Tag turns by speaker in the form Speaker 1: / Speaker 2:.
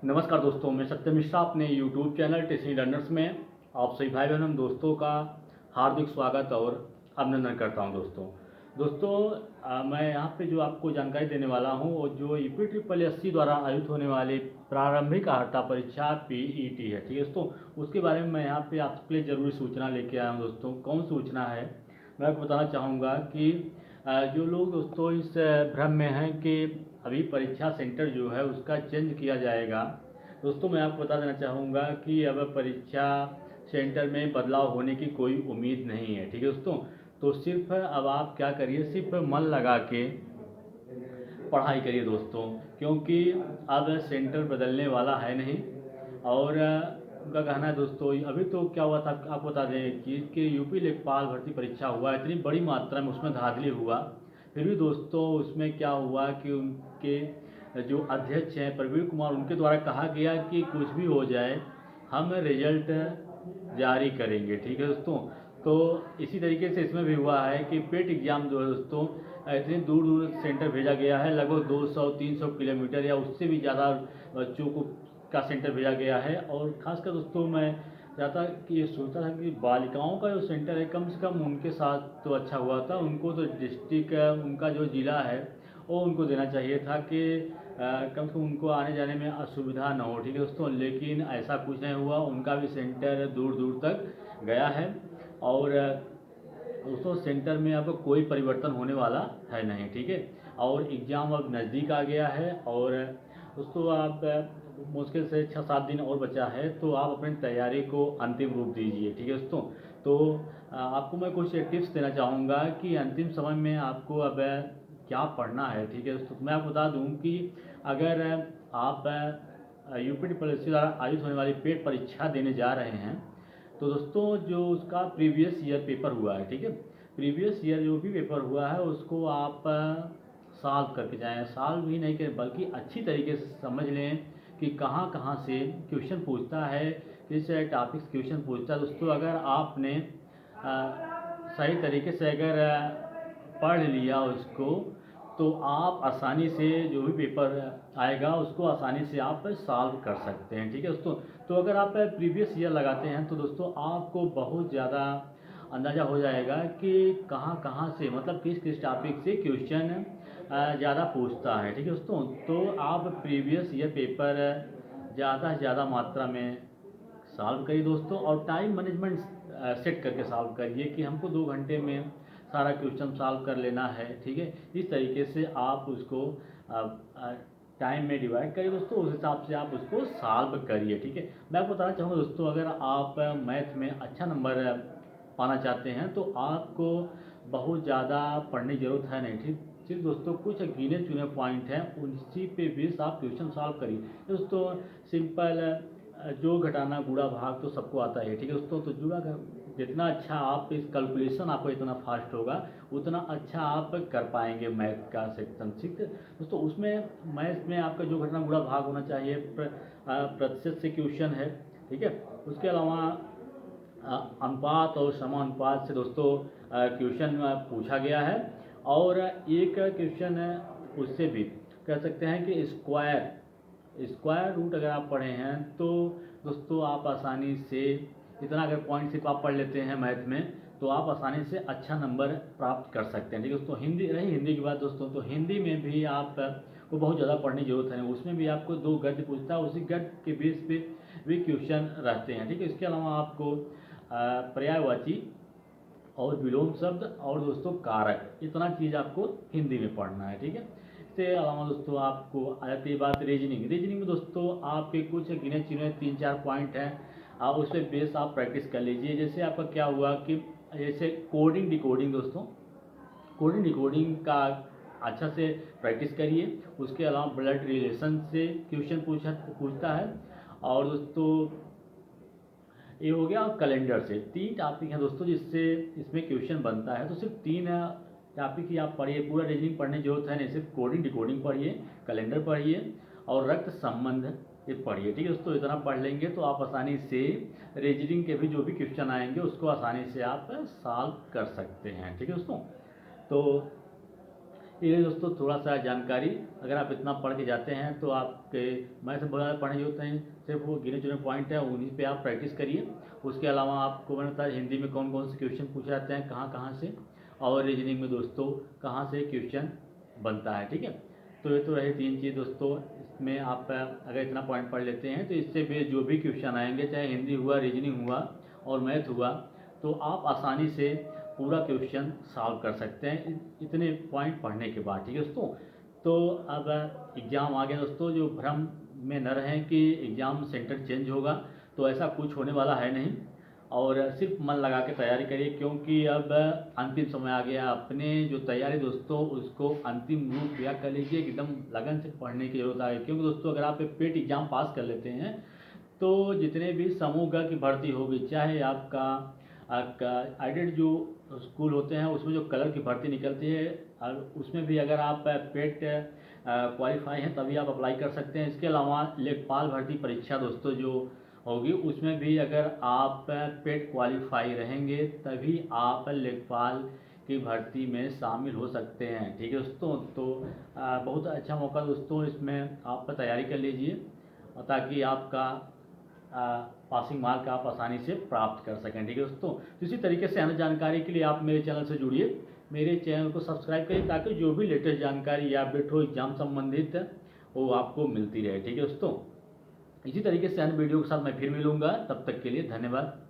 Speaker 1: नमस्कार दोस्तों, मैं सत्यम मिश्रा अपने YouTube चैनल टेक्निकल लर्नर्स में आप सभी भाई बहनों दोस्तों का हार्दिक स्वागत और अभिनंदन करता हूं। दोस्तों मैं यहां पे जो आपको जानकारी देने वाला हूं वो जो UPSSC द्वारा आयोजित होने वाली प्रारंभिक अर्हता परीक्षा PET है, ठीक है दोस्तों। उसके बारे में मैं यहाँ पे आपके लिए ज़रूरी सूचना लेके आया हूँ दोस्तों। कौन सूचना है मैं आपको बताना चाहूँगा कि जो लोग दोस्तों इस भ्रम में हैं कि अभी परीक्षा सेंटर जो है उसका चेंज किया जाएगा, दोस्तों मैं आपको बता देना चाहूँगा कि अब परीक्षा सेंटर में बदलाव होने की कोई उम्मीद नहीं है, ठीक है दोस्तों। तो सिर्फ अब आप क्या करिए, सिर्फ मन लगा के पढ़ाई करिए दोस्तों, क्योंकि अब सेंटर बदलने वाला है नहीं। और उनका कहना है दोस्तों, अभी तो क्या हुआ था आपको बता दें कि यूपी लेखपाल भर्ती परीक्षा हुआ, इतनी बड़ी मात्रा में उसमें धांधली हुआ, फिर भी दोस्तों उसमें क्या हुआ कि उनके जो अध्यक्ष हैं प्रवीण कुमार, उनके द्वारा कहा गया कि कुछ भी हो जाए हम रिजल्ट जारी करेंगे, ठीक है दोस्तों। तो इसी तरीके से इसमें भी हुआ है कि पेट एग्ज़ाम जो है दोस्तों इतनी दूर दूर सेंटर भेजा गया है, लगभग 200-300 किलोमीटर या उससे भी ज़्यादा बच्चों को का सेंटर भेजा गया है। और ख़ासकर दोस्तों मैं चाहता कि ये सोचता था कि बालिकाओं का जो सेंटर है कम से कम उनके साथ तो अच्छा हुआ था, उनको तो डिस्ट्रिक्ट उनका जो ज़िला है वो उनको देना चाहिए था कि कम से कम उनको आने जाने में असुविधा न हो, ठीक है दोस्तों। लेकिन ऐसा कुछ नहीं हुआ, उनका भी सेंटर दूर दूर तक गया है। और दोस्तों सेंटर में अब कोई परिवर्तन होने वाला है नहीं, ठीक है। और एग्ज़ाम अब नज़दीक आ गया है और दोस्तों आप मुश्किल से 6-7 दिन और बचा है, तो आप अपनी तैयारी को अंतिम रूप दीजिए, ठीक है दोस्तों। तो आपको मैं कुछ टिप्स देना चाहूँगा कि अंतिम समय में आपको अब क्या पढ़ना है, ठीक है दोस्तों। मैं आपको बता दूँ कि अगर आप UPSSC द्वारा आयोजित होने वाली पेट परीक्षा देने जा रहे हैं, तो दोस्तों जो उसका प्रीवियस ईयर पेपर हुआ है, ठीक है, प्रीवियस ईयर जो भी पेपर हुआ है उसको आप सॉल्व करके जाएं। सॉल्व भी नहीं करें बल्कि अच्छी तरीके से समझ लें कि कहाँ कहाँ से क्वेश्चन पूछता है, किस टॉपिक्स क्वेश्चन पूछता है दोस्तों। अगर आपने सही तरीके से अगर पढ़ लिया उसको, तो आप आसानी से जो भी पेपर आएगा उसको आसानी से आप सॉल्व कर सकते हैं, ठीक है दोस्तों। तो अगर आप प्रीवियस ईयर लगाते हैं तो दोस्तों आपको बहुत ज़्यादा अंदाज़ा हो जाएगा कि कहाँ कहाँ से, मतलब किस किस टॉपिक से क्वेश्चन ज़्यादा पूछता है, ठीक है दोस्तों। तो आप प्रीवियस ईयर पेपर ज़्यादा से ज़्यादा मात्रा में सॉल्व करिए दोस्तों। और टाइम मैनेजमेंट सेट करके सॉल्व करिए कि हमको 2 घंटे में सारा क्वेश्चन सॉल्व कर लेना है, ठीक है। इस तरीके से आप उसको टाइम में डिवाइड करिए दोस्तों, उस हिसाब से आप उसको सॉल्व करिए, ठीक है। मैं आपको बताना चाहूँगा दोस्तों, अगर आप मैथ में अच्छा नंबर पाना चाहते हैं तो आपको बहुत ज़्यादा पढ़ने की ज़रूरत है नहीं, ठीक। सिर्फ दोस्तों कुछ गिने चुने पॉइंट हैं, उसी पे बेस आप क्वेश्चन सॉल्व करिए दोस्तों। सिंपल जो घटाना गुणा भाग तो सबको आता है, ठीक है दोस्तों। तो जुड़ा जितना अच्छा आप इस कैलकुलेशन आपको इतना फास्ट होगा उतना अच्छा आप कर पाएंगे मैथ का सेक्शन, ठीक है दोस्तों। उसमें मैथ में आपका जो घटना गुणा भाग होना चाहिए प्रतिशत से क्वेश्चन है, ठीक है। उसके अलावा अनुपात और समानुपात से दोस्तों क्वेश्चन पूछा गया है। और एक क्वेश्चन उससे भी कह सकते हैं कि स्क्वायर रूट अगर आप पढ़े हैं तो दोस्तों आप आसानी से इतना अगर पॉइंट सिर्फ आप पढ़ लेते हैं मैथ में तो आप आसानी से अच्छा नंबर प्राप्त कर सकते हैं, ठीक है दोस्तों। हिंदी की बात दोस्तों, तो हिंदी में भी आप को बहुत ज़्यादा पढ़ने की जरूरत है, उसमें भी आपको 2 गद्य पूछता है, उसी गद्य के बेस पे भी क्वेश्चन रहते हैं, ठीक है। इसके अलावा आपको पर्यायवाची और विलोम शब्द और दोस्तों कारक, इतना चीज़ आपको हिंदी में पढ़ना है, ठीक है। इसके अलावा दोस्तों आपको आ जाती है बात रीजनिंग में दोस्तों आपके कुछ गिने चुने 3-4 पॉइंट हैं, आप उस पर बेस आप प्रैक्टिस कर लीजिए। जैसे आपका क्या हुआ कि जैसे कोडिंग डिकोडिंग दोस्तों, कोडिंग डिकोडिंग का अच्छा से प्रैक्टिस करिए। उसके अलावा ब्लड रिलेशन से क्वेश्चन पूछता है। और दोस्तों ये हो गया कैलेंडर से, 3 टॉपिक हैं दोस्तों जिससे इसमें क्वेश्चन बनता है। तो सिर्फ 3 टॉपिक ही आप पढ़िए, पूरा रीजनिंग पढ़ने की जरूरत है नहीं, सिर्फ कोडिंग डिकोडिंग पढ़िए, कैलेंडर पढ़िए और रक्त संबंध ये पढ़िए, ठीक है दोस्तों। इतना पढ़ लेंगे तो आप आसानी से रीजनिंग के भी जो भी क्वेश्चन आएंगे उसको आसानी से आप सॉल्व कर सकते हैं, ठीक है दोस्तों। तो ये दोस्तों थोड़ा सा जानकारी, अगर आप इतना पढ़ के जाते हैं तो आपके मैथ बहुत ज़्यादा पढ़े होते हैं, सिर्फ वो गिने चुने पॉइंट है उन्हीं पे आप प्रैक्टिस करिए। उसके अलावा आपको मैंने बताया हिंदी में कौन कौन से क्वेश्चन पूछे जाते हैं कहाँ कहाँ से, और रीजनिंग में दोस्तों कहाँ से क्वेश्चन बनता है, ठीक है। तो ये तो रहे 3 चीज़ दोस्तों। इसमें आप अगर इतना पॉइंट पढ़ लेते हैं तो इससे भी जो भी क्वेश्चन आएंगे, चाहे हिंदी हुआ, रीजनिंग हुआ और मैथ हुआ, तो आप आसानी से पूरा क्वेश्चन सॉल्व कर सकते हैं इतने पॉइंट पढ़ने के बाद, ठीक है दोस्तों। तो अब एग्ज़ाम आ गया दोस्तों, जो भ्रम में न रहें कि एग्ज़ाम सेंटर चेंज होगा, तो ऐसा कुछ होने वाला है नहीं। और सिर्फ मन लगा के तैयारी करिए, क्योंकि अब अंतिम समय आ गया। अपने जो तैयारी दोस्तों उसको अंतिम रूप दिया कर लीजिए, एकदम लगन से पढ़ने की जरूरत है। क्योंकि दोस्तों अगर आप पेट एग्ज़ाम पास कर लेते हैं तो जितने भी समूह ग की भर्ती होगी, चाहे आपका आइडेड जो स्कूल होते हैं उसमें जो कलर की भर्ती निकलती है, उसमें भी अगर आप पेट क्वालिफाई हैं तभी आप अप्लाई कर सकते हैं। इसके अलावा लेखपाल भर्ती परीक्षा दोस्तों जो होगी, उसमें भी अगर आप पेट क्वालिफाई रहेंगे तभी आप लेखपाल की भर्ती में शामिल हो सकते हैं, ठीक है दोस्तों। तो बहुत अच्छा मौका दोस्तों, इसमें आप तैयारी कर लीजिए ताकि आपका पासिंग मार्क आप आसानी से प्राप्त कर सकें, ठीक है दोस्तों। तो इसी तरीके से अन्य जानकारी के लिए आप मेरे चैनल से जुड़िए, मेरे चैनल को सब्सक्राइब करिए, ताकि जो भी लेटेस्ट जानकारी या अपडेट हो एग्जाम संबंधित वो आपको मिलती रहे, ठीक है दोस्तों। इसी तरीके से अन्य वीडियो के साथ मैं फिर मिलूंगा, तब तक के लिए धन्यवाद।